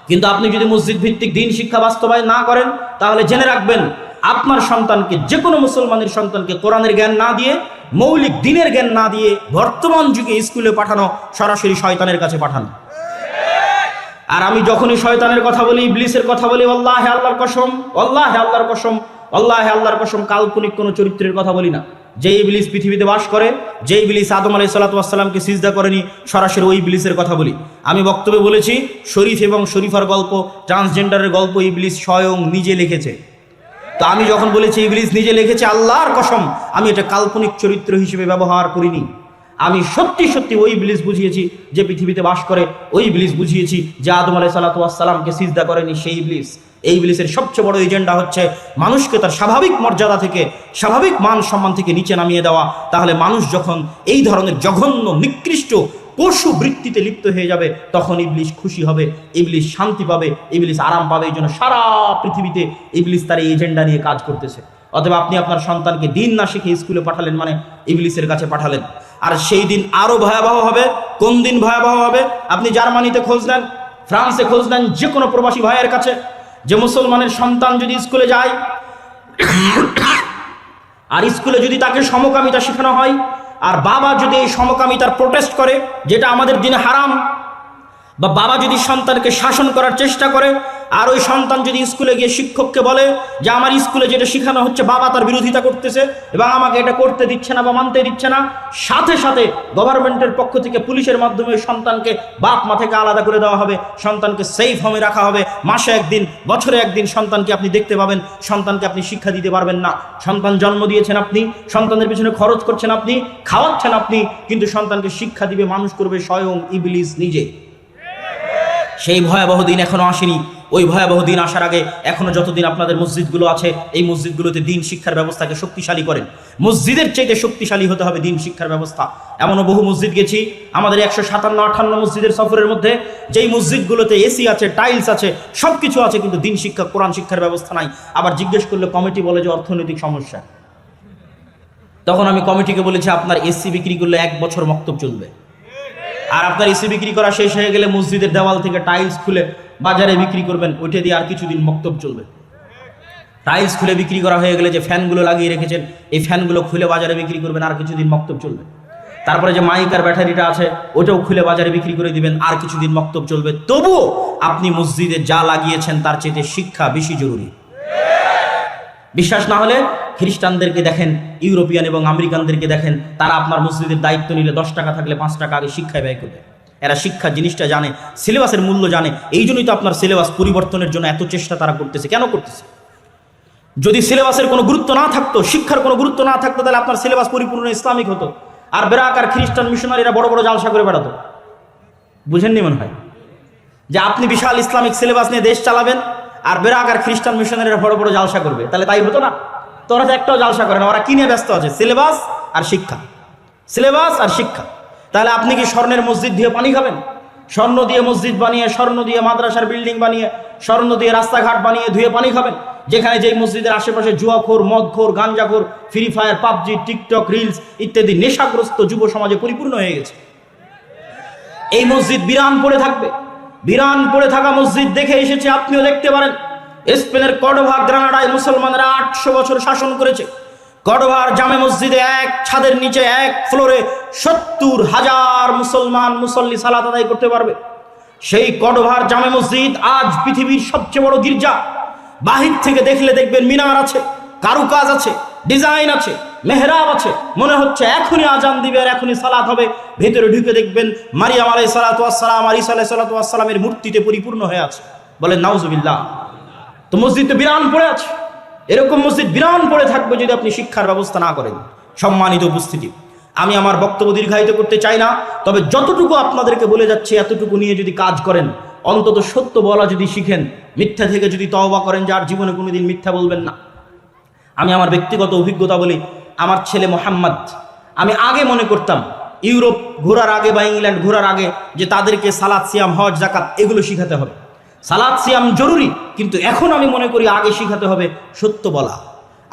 কিন্তু আপনি যদি মসজিদ ভিত্তিক দিন শিক্ষা বাস্তবায়ন না করেন, তাহলে জেনে রাখবেন আপনার সন্তানকে, যে কোনো মুসলমানের সন্তানকে কোরআনের জ্ঞান না দিয়ে, মৌলিক দিনের জ্ঞান না দিয়ে বর্তমান যুগে স্কুলে পাঠানো সরাসরি শয়তানের কাছে পাঠানো। আর আমি যখনই শয়তানের কথা বলি, ইবলিসের কথা বলি, আল্লাহে আল্লাহর কসম, আল্লাহে আল্লাহর কসম, আল্লাহে আল্লাহর কসম, কাল্পনিক কোনো চরিত্রের কথা বলি না। যে ইবলিস পৃথিবীতে বাস করে, যে ইবলিস আদম আলাইহিস সালাতু ওয়াস সালামকে সিজদা করেনি, সরাসরি ওই ইবলিসের কথা বলি। আমি বক্তব্যে বলেছি শরীফ এবং শরীফার গল্প, ট্রান্সজেন্ডারের গল্প ইবলিস স্বয়ং নিজে লিখেছে। তো আমি যখন বলেছি ইবলিস নিজে লিখেছে, আল্লাহর কসম আমি এটা কাল্পনিক চরিত্র হিসেবে ব্যবহার করিনি। আমি সত্যি সত্যি ওই ইবলিস বুঝিয়েছি যে পৃথিবীতে বাস করে, ওই ইবলিস বুঝিয়েছি যে আদম আলাইহিস সালাতু ওয়াস সালামকে সিজদা করেনি সেই ইবলিস। এই ইবলিসের সবচেয়ে বড় এজেন্ডা হচ্ছে মানুষকে তার স্বাভাবিক মর্যাদা থেকে, স্বাভাবিক মান সম্মান থেকে নিচে নামিয়ে দেওয়া। তাহলে মানুষ যখন এই ধরনের জঘন্য নিকৃষ্ট পশু বৃত্তিতে লিপ্ত হয়ে যাবে, তখন ইবলিস খুশি হবে, ইবলিস শান্তি পাবে, ইবলিস আরাম পাবে। এই জন্য সারা পৃথিবীতে ইবলিস তার এই এজেন্ডা নিয়ে কাজ করতেছে। অথবা আপনি আপনার সন্তানকে দিন না শিখে স্কুলে পাঠালেন, মানে ইবলিসের কাছে পাঠালেন। আর সেই দিন আরো ভয়াবহ হবে। কোন দিন ভয়াবহ হবে? আপনি জার্মানিতে খোঁজ নেন, ফ্রান্সে খোঁজ নেন, যে কোনো প্রবাসী ভাইয়ের কাছে, যে মুসলমানের সন্তান যদি স্কুলে যায় আর স্কুলে যদি তাকে সমকামিতা শেখানো হয়, আর বাবা যদি এই সমকামিতার প্রোটেস্ট করে, যেটা আমাদের দিনে হারাম, বা বাবা যদি সন্তানকে শাসন করার চেষ্টা করে, আর ওই সন্তান যদি স্কুলে গিয়ে শিক্ষককে বলে যে আমার স্কুলে যেটা শেখানো হচ্ছে বাবা তার বিরোধিতা করতেছে এবং আমাকে এটা করতে দিচ্ছে না বা মানতে দিচ্ছে না, সাথে সাথে গভর্নমেন্টের পক্ষ থেকে পুলিশের মাধ্যমে সন্তানকে বাপ মা থেকে আলাদা করে দেওয়া হবে, সন্তানকে সেফ হোমে রাখা হবে। মাসে 1 দিন, বছরে 1 দিন সন্তানকে আপনি দেখতে পাবেন, সন্তানকে আপনি শিক্ষা দিতে পারবেন না। সন্তান জন্ম দিয়েছেন আপনি, সন্তানের পিছনে খরচ করছেন আপনি, খাওয়াচ্ছেন আপনি, কিন্তু সন্তানকে শিক্ষা দিবে, মানুষ করবে স্বয়ং ইবলিস নিজে। সেই ভয়াবহ দিন এখনো আসেনি। ওই ভয়াবহ দিন আসার আগে এখনো যতদিন আপনাদের মসজিদগুলো আছে, এই মসজিদগুলোতে দিন শিক্ষার ব্যবস্থাকে শক্তিশালী করেন। মসজিদের চাইতে শক্তিশালী হতে হবে দিন শিক্ষার ব্যবস্থা। এমনও বহু মসজিদ গেছি আমাদের 157-58 মসজিদের সফরের মধ্যে, যেই মসজিদগুলোতে এসি আছে, টাইলস আছে, সব কিছু আছে, কিন্তু দিন শিক্ষা, কোরআন শিক্ষার ব্যবস্থা নাই। আবার জিজ্ঞেস করলে কমিটি বলে যে অর্থনৈতিক সমস্যা। তখন আমি কমিটিকে বলেছি আপনার এসি বিক্রি করলে 1 বছর মক্তব চলবে, আর আপনার এসি বিক্রি করা শেষ হয়ে গেলে মসজিদের দেওয়াল থেকে টাইলস খুলে বাজারে বিক্রি করবেন, ওইটা দিয়ে আর কিছুদিন মক্তব চলবে। টাইলস খুলে বিক্রি করা হয়ে গেলে যে ফ্যানগুলো লাগিয়ে রেখেছেন, এই ফ্যানগুলো খুলে বাজারে বিক্রি করবেন, আর কিছুদিন মক্তব চলবে। তারপরে যে মাইক আর ব্যাটারিটা আছে ওটাও খুলে বাজারে বিক্রি করে দিবেন, আর কিছুদিন মক্তব চলবে। তবুও আপনি মসজিদে যা লাগিয়েছেন তার চেয়ে শিক্ষা বেশি জরুরি। বিশ্বাস না হলে খ্রিস্টানদেরকে দেখেন, ইউরোপিয়ান এবং আমেরিকানদেরকে দেখেন, তারা আপনার মসজিদের দায়িত্ব নিলে 10 টাকা থাকলে 5 টাকা আগে শিক্ষায় ব্যয় করবে। এরা শিক্ষা জিনিসটা জানে, সিলেবাসের মূল্য জানে। এই জন্যই তো আপনার সিলেবাস পরিবর্তনের জন্য এত চেষ্টা তারা করতেছে। কেন করতেছে? যদি সিলেবাসের কোনো গুরুত্ব না থাকতো, শিক্ষার কোনো গুরুত্ব না থাকতো, তাহলে আপনার সিলেবাস পরিপূর্ণ ইসলামিক হতো। আর বেরাক আর খ্রিস্টান মিশনারিরা বড় বড় জালসা করে বেড়াতো। বুঝেননি মনে হয় যে আপনি বিশাল ইসলামিক সিলেবাস নিয়ে দেশ চালাবেন, আর বেরাক আর খ্রিস্টান মিশনারিরা বড় বড় জালসা করবে, তাহলে তাই হতো না? তো ওরা তো একটাও জালসা করে না, ওরা কি নিয়ে ব্যস্ত আছে? সিলেবাস আর শিক্ষা, সিলেবাস আর শিক্ষা। তাহলে আপনি কি স্বর্ণের মসজিদ দিয়ে পানি খাবেন? স্বর্ণ দিয়ে মসজিদ বানিয়ে, স্বর্ণ দিয়ে মাদ্রাসার বিল্ডিং বানিয়ে, স্বর্ণ দিয়ে রাস্তাঘাট বানিয়ে ধুয়ে পানি খাবেন? যেখানে যেই মসজিদের আশেপাশে জুয়াখোর, মদখোর, গাঞ্জাখোর, Free Fire, PUBG, TikTok, reels ইত্যাদি নেশাগ্রস্ত যুব সমাজে পরিপূর্ণ হয়ে গেছে। এই মসজিদ বিরান পড়ে থাকবে। বিরান পড়ে থাকা মসজিদ দেখে এসেছে, আপনিও দেখতে পারেন। স্পেনের কর্ডোভা গ্রানাডায় মুসলমানরা 800 বছর শাসন করেছে। কর্ডোভার জামে মসজিদে এক ছাদের নিচে এক ফ্লোরে 70,000 মুসলমান মুসল্লি সালাত আদায় করতে পারবে। সেই কর্ডোভার জামে মসজিদ আজ পৃথিবীর সবচেয়ে বড় গির্জা। বাহির থেকে দেখলে দেখবেন মিনার আছে, কারুকাজ আছে, ডিজাইন আছে, মেহরাব আছে, মনে হচ্ছে এখনই আজান দিবে আর এখনই সালাত হবে। ভেতরে ঢুকে দেখবেন মারিয়াম আলাইহিস সালাতু ওয়াস সালাম আর ঈসা আলাইহিস সালাতু ওয়াস সালামের মূর্তিতে পরিপূর্ণ হয়ে আছে। বলেন নাউজুবিল্লাহ। তো মসজিদ তো বিরান পড়ে আছে। এরকম মসজিদ বিরান পড়ে থাকবে যদি আপনি শিক্ষার ব্যবস্থা না করেন। সম্মানিত উপস্থিতি, আমি আমার বক্তব্য দীর্ঘায়িত করতে চাই না, তবে যতটুকু আপনাদেরকে বলে যাচ্ছি এতটুকু নিয়ে যদি কাজ করেন, অন্তত সত্য বলা যদি শিখেন, মিথ্যা থেকে যদি তওবা করেন, যার জীবনে কোনোদিন মিথ্যা বলবেন না। আমি আমার ব্যক্তিগত অভিজ্ঞতা বলি। আমার ছেলে মোহাম্মদ, আমি আগে মনে করতাম ইউরোপ ঘোরার আগে বা ইংল্যান্ড ঘোরার আগে যে তাদেরকে সালাত, সিয়াম, হজ, যাকাত এগুলো শিখাতে হবে। সালাত সিয়াম জরুরি, কিন্তু এখন আমি মনে করি আগে শিখাতে হবে সত্য বলা,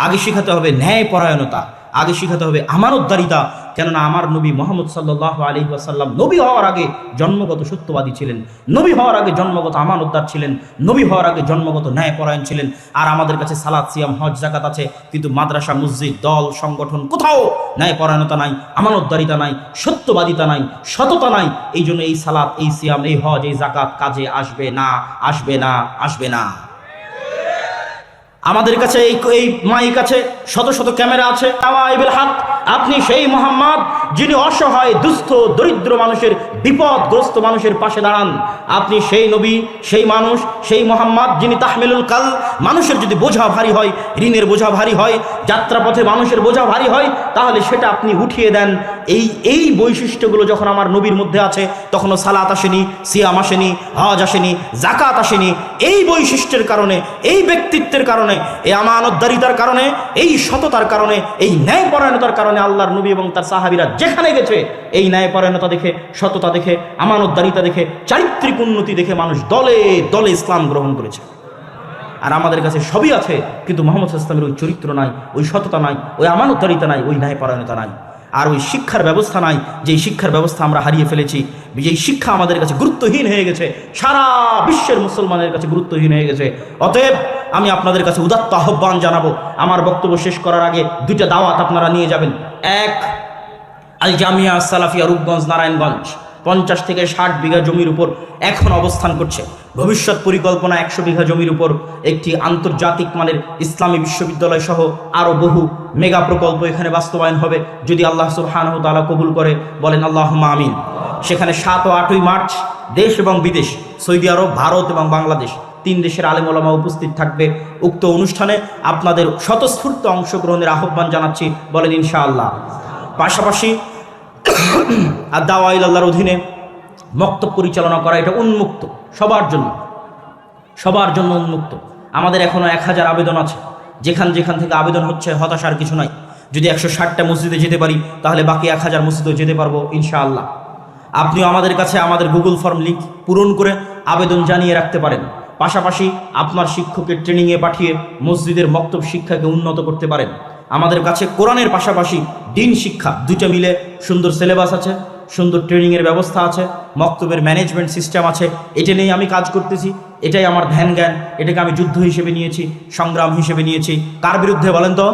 আগে শিখাতে হবে ন্যায় পরায়ণতা, আগে শিখাতে হবে আমানতদারিতা। কেননা আমার নবী মুহাম্মদ সাল্লাল্লাহু আলাইহি ওয়াসাল্লাম নবী হওয়ার আগে জন্মগত সত্যবাদী ছিলেন, নবী হওয়ার আগে জন্মগত আমানতদার ছিলেন, নবী হওয়ার আগে জন্মগত ন্যায়পরায়ণ ছিলেন। আর আমাদের কাছে সালাত, সিয়াম, হজ, যাকাত আছে, কিন্তু মাদ্রাসা, মসজিদ, দল, সংগঠন কোথাও ন্যায়পরায়ণতা নাই, আমানতদারিতা নাই, সত্যবাদিতা নাই, সততা নাই। এই জন্য এই সালাত, এই সিয়াম, এই হজ, এই যাকাত কাজে আসবে না, আসবে না, আসবে না। আমাদের কাছে এই মাইক আছে, শত শত ক্যামেরা আছে। আপনি সেই মোহাম্মদ যিনি অসহায়, দুস্থ, দরিদ্র মানুষের, বিপদগ্রস্ত মানুষের পাশে দাঁড়ান। আপনি সেই নবী, সেই মানুষ, সেই মোহাম্মদ যিনি তাহমিলুল কাল। মানুষের যদি বোঝা ভারী হয়, ঋণের বোঝা ভারী হয়, যাত্রাপথে মানুষের বোঝা ভারী হয়, তাহলে সেটা আপনি উঠিয়ে দেন। এই বৈশিষ্ট্যগুলো যখন আমার নবীর মধ্যে আছে, তখনও সালাত আসেনি, সিয়াম আসেনি, হজ আসেনি, যাকাত আসেনি। এই বৈশিষ্ট্যের কারণে, এই ব্যক্তিত্বের কারণে, এই আমানতদারিতার কারণে, এই সততার কারণে, এই ন্যায়পরায়ণতার কারণে আল্লাহর নবী এবং তার সাহাবীরা যেখানে গেছে, এই ন্যায়পরায়ণতা দেখে, সততা দেখে, আমানতদারিতা দেখে, চারিত্রিক উন্নতি দেখে মানুষ দলে দলে ইসলাম গ্রহণ করেছে। আর আমাদের কাছে সবই আছে, কিন্তু মুহাম্মদ সাল্লাল্লাহু আলাইহি ওয়াসাল্লামের ওই চরিত্র নাই, ওই সততা নাই, ওই আমানতদারিতা নাই, ওই ন্যায়পরায়ণতা নাই, আর ওই শিক্ষার ব্যবস্থা নাই। যেই শিক্ষার ব্যবস্থা আমরা হারিয়ে ফেলেছি, যেই শিক্ষা আমাদের কাছে গুরুত্বহীন হয়ে গেছে, সারা বিশ্বের মুসলমানের কাছে গুরুত্বহীন হয়ে গেছে। অতএব আমি আপনাদের কাছে উদাত্ত আহ্বান জানাবো, আমার বক্তব্য শেষ করার আগে দুইটা দাওয়াত আপনারা নিয়ে যাবেন। এক, আল জামিয়া সালাফিয়া রূপগঞ্জ, নারায়ণগঞ্জ 50 থেকে 60 বিঘা জমির উপর এখন অবস্থান করছে। ভবিষ্যৎ পরিকল্পনা 100 বিঘা জমির উপর একটি আন্তর্জাতিক মানের ইসলামী বিশ্ববিদ্যালয় সহ আরও বহু মেগা প্রকল্প এখানে বাস্তবায়ন হবে, যদি আল্লাহ সুবহানাহু ওয়া তাআলা কবুল করে। বলেন আল্লাহুম্মা আমিন। সেখানে 7 ও 8 মার্চ দেশ এবং বিদেশ, সৌদি আরব, ভারত এবং বাংলাদেশ 3 দেশের আলেম ওলামা উপস্থিত থাকবে। উক্ত অনুষ্ঠানে আপনাদের স্বতঃস্ফূর্ত অংশগ্রহণের আহ্বান জানাচ্ছি। বলেন ইনশাআল্লাহ। পাশাপাশি আর দাওয়া ইলাল্লাহর অধীনে মক্তব পরিচালনা করা, এটা উন্মুক্ত, সবার জন্য, সবার জন্য উন্মুক্ত। আমাদের এখনও 1000 আবেদন আছে। যেখান থেকে আবেদন হচ্ছে, হতাশার কিছু নাই। যদি 160টা মসজিদে যেতে পারি, তাহলে বাকি 1000 মসজিদেও যেতে পারবো ইনশাআল্লাহ। আপনিও আমাদের কাছে আমাদের গুগল ফর্ম লিঙ্ক পূরণ করে আবেদন জানিয়ে রাখতে পারেন। পাশাপাশি আপনার শিক্ষকের ট্রেনিংয়ে পাঠিয়ে মসজিদের মক্তব শিক্ষাকে উন্নত করতে পারেন। আমাদের কাছে কোরআনের পাশাপাশি দিন শিক্ষা দুইটা মিলে সুন্দর সিলেবাস আছে, সুন্দর ট্রেনিংয়ের ব্যবস্থা আছে, মক্তবের ম্যানেজমেন্ট সিস্টেম আছে। এটা নিয়ে আমি কাজ করতেছি, এটাই আমার ধ্যান জ্ঞান। এটাকে আমি যুদ্ধ হিসেবে নিয়েছি, সংগ্রাম হিসেবে নিয়েছি। কার বিরুদ্ধে বলেন তো?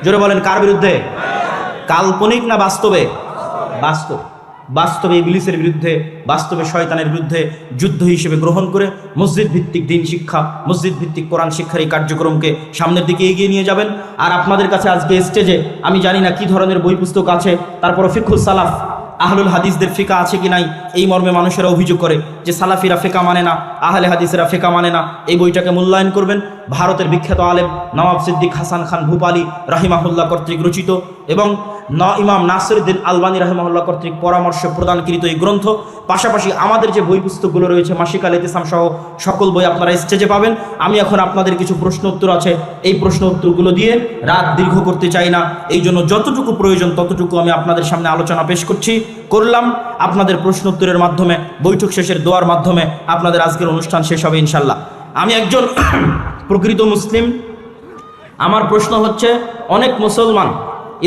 জোরে বলেন, কার বিরুদ্ধে? কাল্পনিক না বাস্তবে? বাস্তবে ইবলিসের বিরুদ্ধে, বাস্তবে শয়তানের বিরুদ্ধে যুদ্ধ হিসেবে গ্রহণ করে মসজিদ ভিত্তিক দিন শিক্ষা, মসজিদ ভিত্তিক কোরআন শিক্ষার এই কার্যক্রমকে সামনের দিকে এগিয়ে নিয়ে যাবেন। আর আপনাদের কাছে আজকে স্টেজে আমি জানি না কি ধরনের বই পুস্তক আছে, তারপরে ফিকহুস সালাফ, আহলুল হাদিসদের ফিকা আছে কি নাই এই মর্মে মানুষেরা অভিযোগ করে যে সালাফিরা ফিকা মানে না, আহলে হাদিসেরা ফিকা মানে না। এই বইটাকে মূল্যায়ন করবেন। ভারতের বিখ্যাত আলেম নওয়াব সিদ্দিক হাসান খান ভূপালী রাহিমাহুল্লাহ কর্তৃক রচিত এবং ইমাম নাসিরউদ্দিন আলবানী রাহিমাহুল্লাহ কর্তৃক পরামর্শ প্রদানকৃত এই গ্রন্থ। পাশাপাশি আমাদের যে বই পুস্তকগুলো রয়েছে মাসিক আল ইতিসাম সহ সকল বই আপনারা স্টেজে পাবেন। আমি এখন আপনাদের কিছু প্রশ্ন উত্তর আছে, এই প্রশ্ন উত্তরগুলো দিয়ে রাত দীর্ঘ করতে চাই না, এই জন্য যতটুকু প্রয়োজন ততটুকু আমি আপনাদের সামনে আলোচনা পেশ করলাম। আপনাদের প্রশ্ন উত্তরের মাধ্যমে, বৈঠক শেষের দোয়ার মাধ্যমে আপনাদের আজকের অনুষ্ঠান শেষ হবে ইনশাল্লাহ। আমি একজন প্রকৃত মুসলিম। আমার প্রশ্ন হচ্ছে, অনেক মুসলমান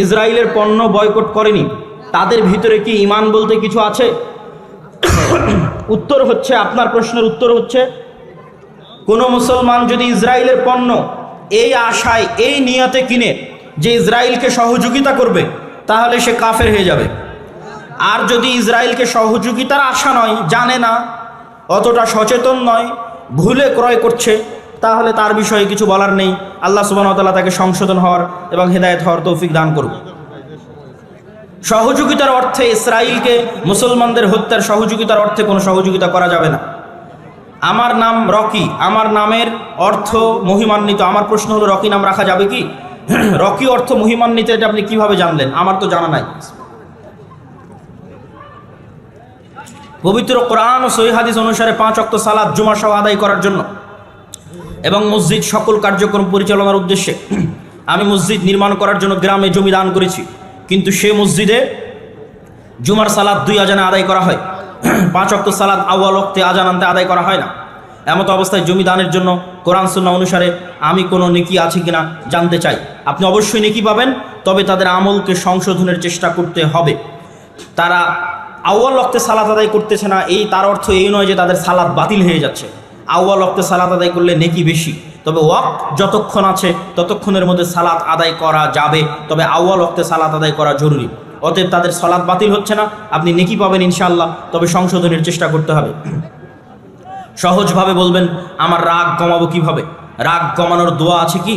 ইসরায়েলের পণ্য বয়কট করেনি, তাদের ভিতরে কি ঈমান বলতে কিছু আছে? উত্তর হচ্ছে, আপনার প্রশ্নের উত্তর হচ্ছে, কোনো মুসলমান যদি ইসরায়েলের পণ্য এই আশায় এই নিয়তে কিনে যে ইসরায়েলকে সহযোগিতা করবে, তাহলে সে কাফের হয়ে যাবে। আর যদি ইসরায়েলকে সহযোগিতার আশা নয়, জানে না, অতটা সচেতন নয়, ভুলে ক্রয় করছে, তাহলে তার বিষয়ে কিছু বলার নেই। আল্লাহ সুবহানাহু ওয়া তাআলা তাকে সংশোধন হওয়ার এবং হেদায়েত হওয়ার তৌফিক দান করুন। সহযোগিতার অর্থে ইসরায়েলকে মুসলমানদের হত্যার সহযোগিতার অর্থে কোনো সহযোগিতা করা যাবে না। আমার নাম রকি, আমার নামের অর্থ মহিমান্বিত। আমার প্রশ্ন হলো, রকি নাম রাখা যাবে কি? রকি অর্থ মহিমান্বিত, এটা আপনি কিভাবে জানলেন? আমার তো জানা নাই। পবিত্র কোরআন ও সহিহ হাদিস অনুসারে 5 ওয়াক্ত সালাত জুমা সহ আদায় করার জন্য এবং মসজিদ সকল কার্যক্রম পরিচালনার উদ্দেশ্যে আমি মসজিদ নির্মাণ করার জন্য গ্রামে জমি দান করেছি, কিন্তু সে মসজিদে জুমার সালাত 2 আজানে আদায় করা হয়, 5 ওয়াক্ত সালাত আউয়াল ওয়াক্তে আজান আনতে আদায় করা হয় না। এমত অবস্থায় জমি দানের জন্য কোরআন সুন্নাহ অনুসারে আমি কোনো নেকি আছে কিনা জানতে চাই। আপনি অবশ্যই নেকি পাবেন, তবে তাদের আমলকে সংশোধনের চেষ্টা করতে হবে। তারা আউয়াল ওয়াক্তে সালাত আদায় করতেছে না, তার অর্থ এই নয় যে তাদের সালাত বাতিল হয়ে যাচ্ছে। আউয়াল ওয়াক্তে সালাত আদায় করলে নেকি বেশি, তবে ওয়াক্ত যতক্ষণ আছে ততক্ষণের মধ্যে সালাত আদায় করা যাবে, তবে আউয়াল ওয়াক্তে সালাত আদায় করা জরুরি। অতএব তাদের সালাত বাতিল হচ্ছে না, আপনি নেকি পাবেন ইনশাআল্লাহ, তবে সংশোধনের চেষ্টা করতে হবে। সহজভাবে বলবেন, আমার রাগ কমাবো কিভাবে? রাগ কমানোর দোয়া আছে কি?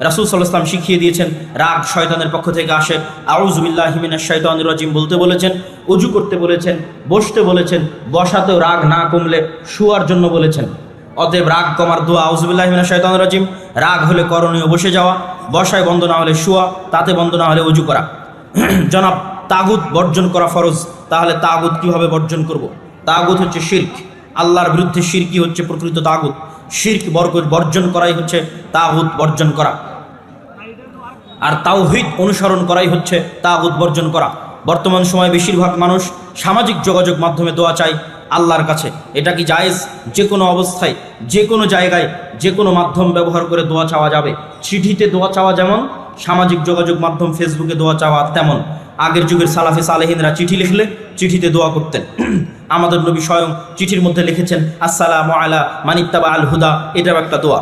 রাসূল সাল্লাল্লাহু আলাইহি ওয়াসাল্লাম শিখিয়ে দিয়েছেন, রাগ শয়তানের পক্ষ থেকে আসে। আউযু বিল্লাহি মিনাশ শাইতানির রাজিম বলতে বলেছেন, ওযু করতে বলেছেন, বসতে বলেছেন, বসাতেও রাগ না কমলে শোয়ার জন্য বলেছেন। অতএব রাগ কমার দোয়া আউযু বিল্লাহি মিনাশ শাইতানির রাজিম। রাগ হলে করণীয় বসে যাওয়া, বসায় বন্ধ না হলে শোয়া, তাতে বন্ধ না হলে ওযু করা। জনাব, তাগুত বর্জন করা ফরজ, তাহলে তাগুত কিভাবে বর্জন করব? তাগুত হচ্ছে শিরক, আল্লাহর বিরুদ্ধে শিরকি হচ্ছে প্রকৃত তাগুত। শিরক বর্জন করাই হচ্ছে তাগুত বর্জন করা, আর তাওহীদ অনুসরণ করাই হচ্ছে তাগুত বর্জন করা। বর্তমান সময়ে বেশিরভাগ মানুষ সামাজিক যোগাযোগ মাধ্যমে দোয়া চায় আল্লাহর কাছে। এটা কি জায়েজ? যে কোনো অবস্থায়, যে কোনো জায়গায়, যে কোনো মাধ্যম ব্যবহার করে দোয়া চাওয়া যাবে। চিঠিতে দোয়া চাওয়া যেমন, সামাজিক যোগাযোগ মাধ্যম ফেসবুকে দোয়া চাওয়া তেমন। আগের যুগের সালাফে সালেহিনরা চিঠি লিখলে চিঠিতে দোয়া করতেন। আমাদের নবী স্বয়ং চিঠির মধ্যে লিখেছেন আসসালামু আলা মানিত্তাবা আল হুদা, এটাও একটা দোয়া।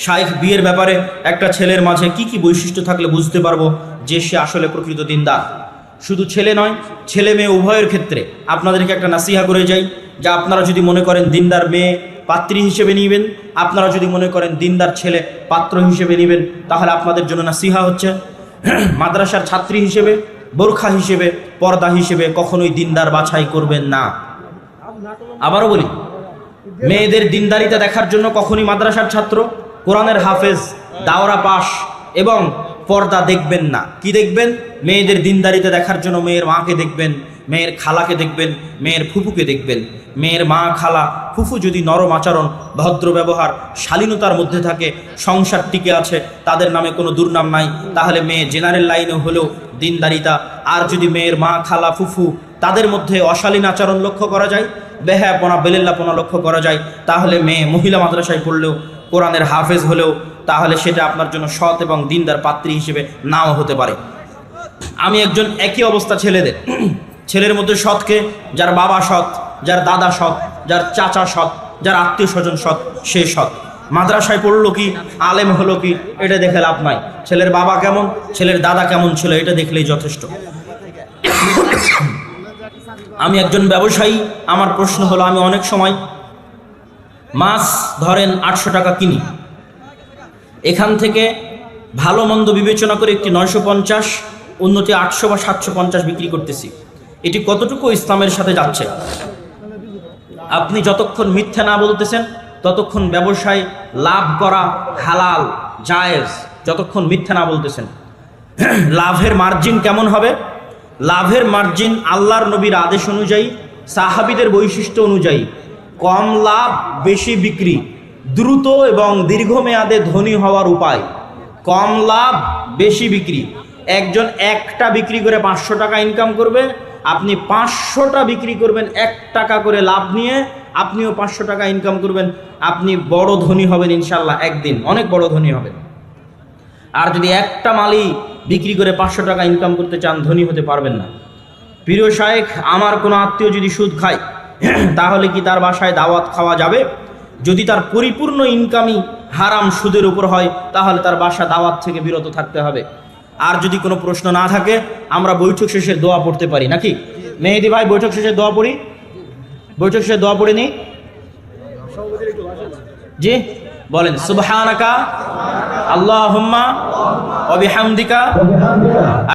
শাইখ, বিয়ের ব্যাপারে একটা ছেলের মাঝে কি কি বৈশিষ্ট্য থাকলে বুঝতে পারবো যে সে আসলে প্রকৃত দিনদার? শুধু ছেলে নয়, ছেলে মেয়ে উভয়ের ক্ষেত্রে আপনাদেরকে একটা নাসিহা করে যাই, যা আপনারা যদি মনে করেন দিনদার মেয়ে পাত্রী হিসেবে নেবেন, আপনারা যদি মনে করেন দিনদার ছেলে পাত্র হিসেবে নেবেন, তাহলে আপনাদের জন্য নাসিহা হচ্ছে, মাদ্রাসার ছাত্রী হিসেবে, বোরখা হিসেবে, পর্দা হিসেবে কখনোই দিনদার বাছাই করবেন না। আবারও বলি, মেয়েদের দিনদারিতা দেখার জন্য কখনোই মাদ্রাসার ছাত্র, কোরআনের হাফেজ, দাওরা পাশ এবং পর্দা দেখবেন না। কি দেখবেন? মেয়েদের দিনদারিতা দেখার জন্য মেয়ের মাকে দেখবেন, মেয়ের খালাকে দেখবেন, মেয়ের ফুফুকে দেখবেন। মেয়ের মা, খালা, ফুফু যদি নরম আচরণ, ভদ্র ব্যবহার, শালীনতার মধ্যে থাকে, সংসার টিকে আছে, তাদের নামে কোনো দুর্নাম নাই, তাহলে মেয়ে জেনারেল লাইনে হলেও দিনদারিতা। আর যদি মেয়ের মা, খালা, ফুফু তাদের মধ্যে অশালীন আচরণ লক্ষ্য করা যায়, বেহায়াপনা, বেলেল্লাপনা লক্ষ্য করা যায়, তাহলে মেয়ে মহিলা মাদ্রাসায় পড়লেও, কোরআনের হাফেজ হলেও, তাহলে সেটা আপনার জন্য সৎ এবং দিনদার পাত্রী হিসেবে নাও হতে পারে। আমি একজন, একই অবস্থা ছেলেদের। ছেলের মধ্যে সৎকে, যার বাবা সৎ, যার দাদা সৎ, যার চাচা সৎ, যার আত্মীয় স্বজন সৎ, সে সৎ। মাদ্রাসায় পড়লো কি, আলেম হলো কি, এটা দেখে লাভ নাই। ছেলের বাবা কেমন, ছেলের দাদা কেমন ছিল, এটা দেখলেই যথেষ্ট। আমি একজন ব্যবসায়ী। আমার প্রশ্ন হলো, আমি অনেক সময় মাছ ধরেন 800 টাকা কিনি, এখান থেকে ভালো মন্দ বিবেচনা করে একটি 950, অন্যটি 800 বা 750 বিক্রি করতেছি। এটি কতটুকু ইসলামের সাথে যাচ্ছে? আপনি যতক্ষণ মিথ্যা না বলতেছেন ততক্ষণ ব্যবসায় লাভ করা হালাল জায়েজ, যতক্ষণ মিথ্যা না বলতেছেন। লাভের মার্জিন কেমন হবে? লাভের মার্জিন আল্লাহর নবীর আদেশ অনুযায়ী, সাহাবীদের বৈশিষ্ট্য অনুযায়ী কম লাভ বেশি বিক্রি, দ্রুত এবং দীর্ঘমেয়াদে ধনী হওয়ার উপায়। কম লাভ বেশি বিক্রি। একজন একটা বিক্রি করে 500 টাকা ইনকাম করবে, আপনি 500টা বিক্রি করবেন 1 টাকা করে লাভ নিয়ে, আপনিও 500 টাকা ইনকাম করবেন, আপনি বড় ধনী হবেন ইনশাল্লাহ, একদিন অনেক বড় ধনী হবেন। আর যদি একটা মালই বিক্রি করে 500 টাকা ইনকাম করতে চান, ধনী হতে পারবেন না। প্রিয় শায়েখ, আমার কোনো আত্মীয় যদি সুদ খায় তাহলে কি তার বাসায় দাওয়াত খাওয়া যাবে? যদি তার পরিপূর্ণ ইনকামই হারাম সুদের উপর হয় তাহলে তার বাসা দাওয়াত থেকে বিরত থাকতে হবে। আর যদি কোনো প্রশ্ন না থাকে, আমরা বৈঠক শেষে দোয়া পড়তে পারি নাকি? মেহেদি ভাই, বৈঠক শেষে দোয়া পড়ি? বৈঠক শেষে দোয়া পড়ে নি? জি বলেন, সুবহানাকা আল্লাহুম্মা ওয়া বিহামদিকা।